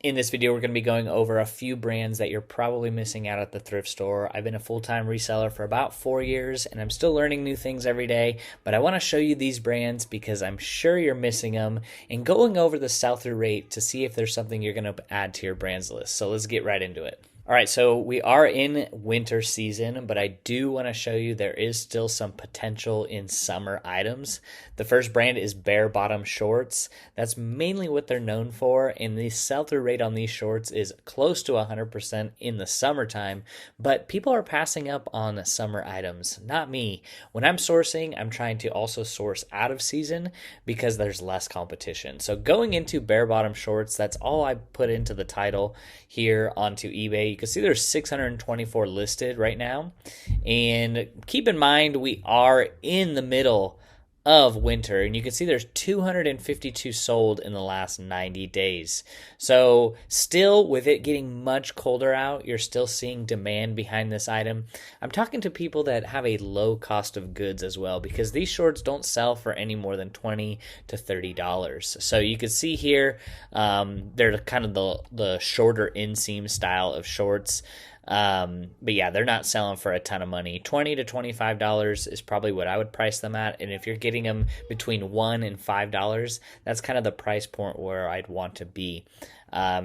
In this video, we're going to be going over a few brands that you're probably missing out at the thrift store. I've been a full-time reseller for about 4 years, and I'm still learning new things every day, but I want to show you these brands because I'm sure you're missing them, and going over the sell-through rate to see if there's something you're going to add to your brands list. So let's get right into it. All right, so we are in winter season, but I do want to show you there is still some potential in summer items. The first brand is bare bottom shorts. That's mainly what they're known for, and the sell-through rate on these shorts is close to 100% in the summertime, but people are passing up on summer items, not me. When I'm sourcing, I'm trying to also source out of season because there's less competition. So going into bare bottom shorts, that's all I put into the title here onto eBay. You can see there's 624 listed right now. And keep in mind, we are in the middle of winter, and you can see there's 252 sold in the last 90 days. So still, with it getting much colder out, you're still seeing demand behind this item. I'm talking to people that have a low cost of goods as well, because these shorts don't sell for any more than $20 to $30. So you can see here, they're kind of the shorter inseam style of shorts. But yeah, they're not selling for a ton of money. $20 to $25 is probably what I would price them at. And if you're getting them between $1 and $5, that's kind of the price point where I'd want to be.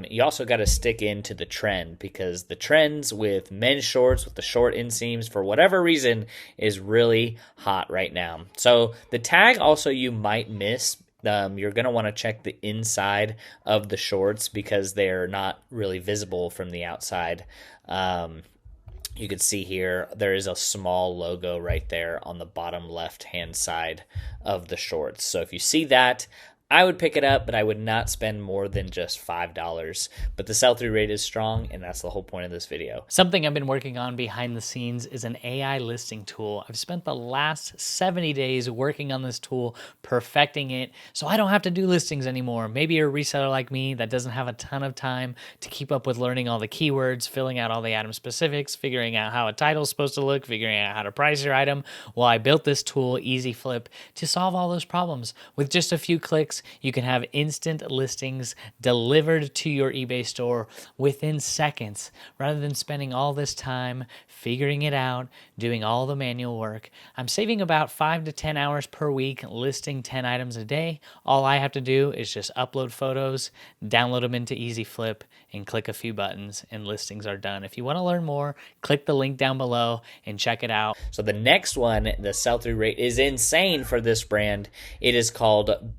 You also got to stick into the trend, because the trends with men's shorts with the short inseams, for whatever reason, is really hot right now. So the tag also you might miss. You're going to want to check the inside of the shorts because they're not really visible from the outside. You can see here, there is a small logo right there on the bottom left-hand side of the shorts. So if you see that, I would pick it up, but I would not spend more than just $5. But the sell-through rate is strong, and that's the whole point of this video. Something I've been working on behind the scenes is an AI listing tool. I've spent the last 70 days working on this tool, perfecting it, so I don't have to do listings anymore. Maybe you're a reseller like me that doesn't have a ton of time to keep up with learning all the keywords, filling out all the item specifics, figuring out how a title is supposed to look, figuring out how to price your item. Well, I built this tool, Easy Flip, to solve all those problems. With just a few clicks, you can have instant listings delivered to your eBay store within seconds, rather than spending all this time figuring it out, doing all the manual work. I'm saving about 5 to 10 hours per week listing 10 items a day. All I have to do is just upload photos, download them into Easy Flip, and click a few buttons, and listings are done. If you want to learn more, click the link down below and check it out. So the next one, the sell-through rate is insane for this brand. It is called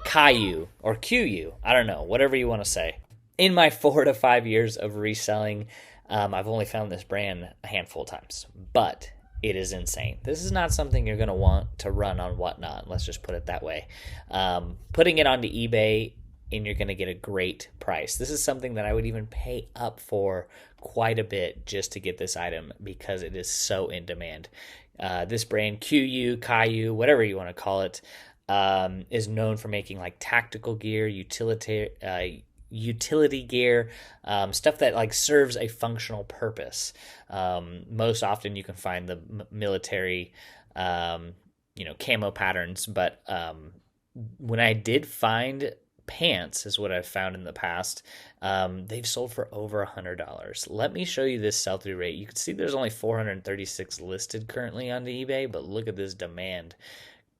Caillou or QU. I don't know, whatever you want to say. In my 4 to 5 years of reselling, I've only found this brand a handful of times, but it is insane. This is not something you're going to want to run on Whatnot. Let's just put it that way. Putting it onto eBay, and you're going to get a great price. This is something that I would even pay up for quite a bit just to get this item, because it is so in demand. This brand, QU, Caillou, whatever you want to call it, is known for making like tactical gear, utility gear, stuff that like serves a functional purpose. Most often you can find the military, camo patterns, but when I did find pants, is what I've found in the past, they've sold for over $100. Let me show you this sell-through rate. You can see there's only 436 listed currently on eBay, but look at this demand.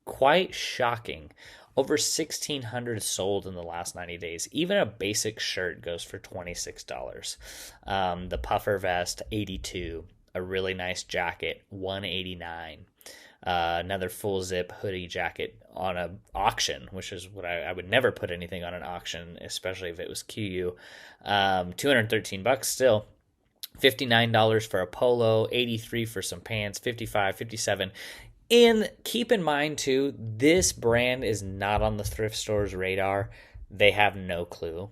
Quite shocking. Over 1,600 sold in the last 90 days. Even a basic shirt goes for $26. The puffer vest, $82. A really nice jacket, $189. Another full zip hoodie jacket on an auction, which is what I would never put anything on an auction, especially if it was QU. $213 still. $59 for a polo, $83 for some pants, $55, $57. And keep in mind, too, this brand is not on the thrift store's radar. They have no clue.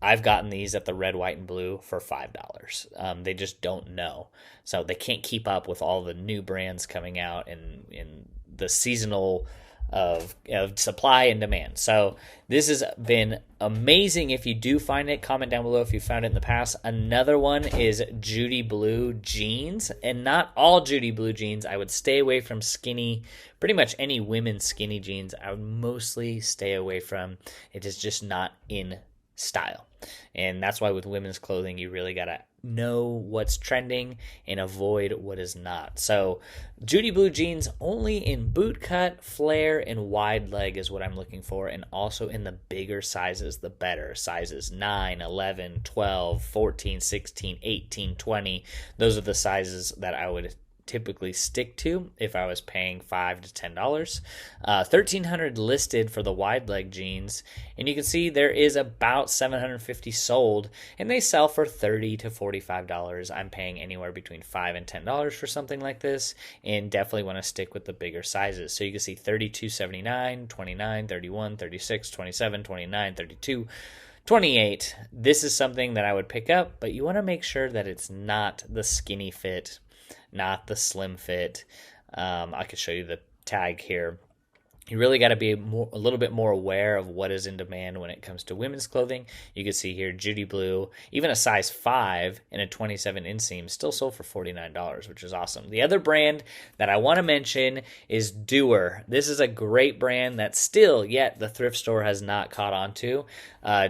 I've gotten these at the red, white, and blue for $5. They just don't know. So they can't keep up with all the new brands coming out in the seasonal of supply and demand. So this has been amazing. If you do find it, comment down below if you found it in the past. Another one is Judy Blue jeans, and not all Judy Blue jeans. I would stay away from skinny, pretty much any women's skinny jeans. I would mostly stay away from. It is just not in style. And that's why with women's clothing, you really got to know what's trending and avoid what is not. So Judy Blue jeans only in boot cut, flare, and wide leg is what I'm looking for, and also in the bigger sizes, the better sizes 9, 11, 12, 14, 16, 18, 20. Those are the sizes that I would typically stick to if I was paying $5 to $10. 1,300 listed for the wide leg jeans, and you can see there is about 750 sold, and they sell for $30 to $45. I'm paying anywhere between $5 and $10 for something like this, and definitely want to stick with the bigger sizes. So you can see 32.79, 29, 31, 36, 27, 29, 32, 28. This is something that I would pick up, but you want to make sure that it's not the skinny fit, not the slim fit. I could show you the tag here. You really got to be a little bit more aware of what is in demand when it comes to women's clothing. You can see here Judy Blue, even a size 5 and a 27 inseam still sold for $49, which is awesome. The other brand that I want to mention is Doer. This is a great brand that still yet the thrift store has not caught on to.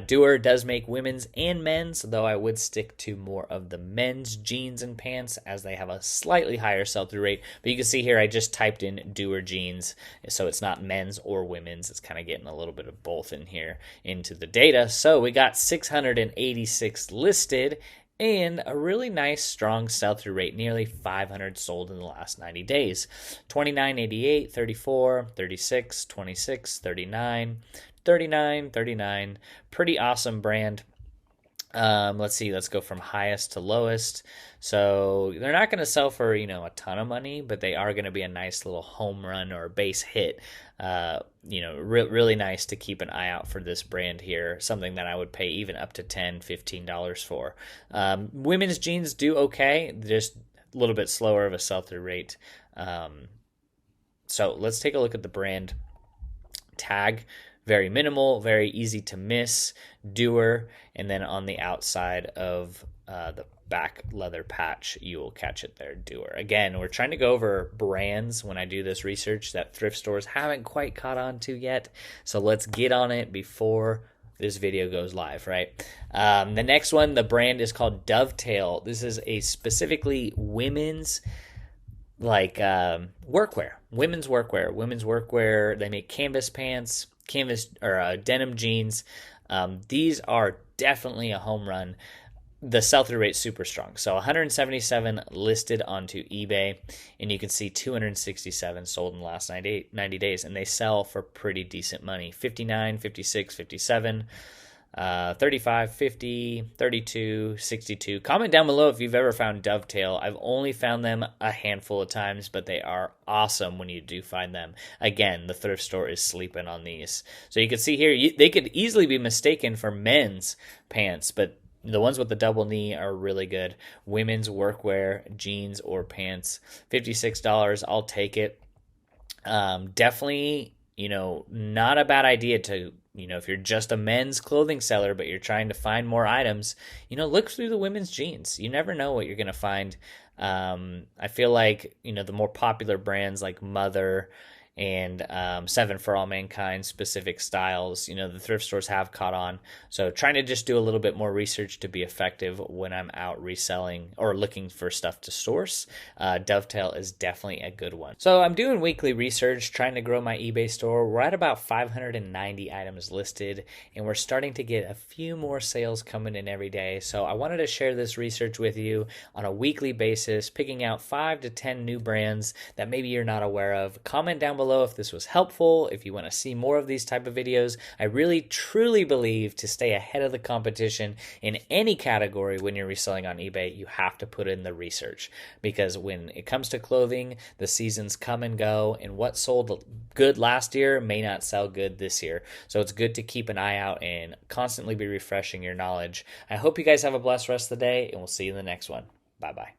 Doer does make women's and men's, though I would stick to more of the men's jeans and pants as they have a slightly higher sell-through rate. But you can see here I just typed in Doer jeans, so it's not men's or women's. It's kind of getting a little bit of both in here into the data. So we got 686 listed and a really nice strong sell-through rate, nearly 500 sold in the last 90 days. 29.88, 34, 36, 26, 39, 39, 39. Pretty awesome brand. Let's see, let's go from highest to lowest. So they're not going to sell for, a ton of money, but they are going to be a nice little home run or base hit. Really nice to keep an eye out for this brand here. Something that I would pay even up to $10, $15 for. Women's jeans do okay, just a little bit slower of a sell-through rate. So let's take a look at the brand tag. Very minimal, very easy to miss, Doer, and then on the outside of the back leather patch, you will catch it there, Doer. Again, we're trying to go over brands when I do this research that thrift stores haven't quite caught on to yet, so let's get on it before this video goes live, right? The next one, the brand is called Dovetail. This is a specifically women's workwear, women's workwear. They make canvas pants, denim jeans. These are definitely a home run. The sell-through rate super strong. So 177 listed onto eBay, and you can see 267 sold in the last 90 days, and they sell for pretty decent money. 59, 56, 57, 35, 50, 32, 62. Comment down below if you've ever found Dovetail. I've only found them a handful of times, but they are awesome when you do find them. Again, the thrift store is sleeping on these. So you can see here, they could easily be mistaken for men's pants, but the ones with the double knee are really good. Women's workwear, jeans or pants, $56. I'll take it. Definitely, not a bad idea to, if you're just a men's clothing seller, but you're trying to find more items, look through the women's jeans. You never know what you're going to find. I feel like, the more popular brands like Mother and Seven for All Mankind specific styles, the thrift stores have caught on. So trying to just do a little bit more research to be effective when I'm out reselling or looking for stuff to source. Dovetail is definitely a good one. So I'm doing weekly research, trying to grow my eBay store. We're at about 590 items listed, and we're starting to get a few more sales coming in every day. So I wanted to share this research with you on a weekly basis, picking out 5 to 10 new brands that maybe you're not aware of. Comment down below if this was helpful, if you want to see more of these type of videos. I really truly believe to stay ahead of the competition in any category when you're reselling on eBay, you have to put in the research, because when it comes to clothing, the seasons come and go, and what sold good last year may not sell good this year. So it's good to keep an eye out and constantly be refreshing your knowledge. I hope you guys have a blessed rest of the day, and we'll see you in the next one. Bye-bye.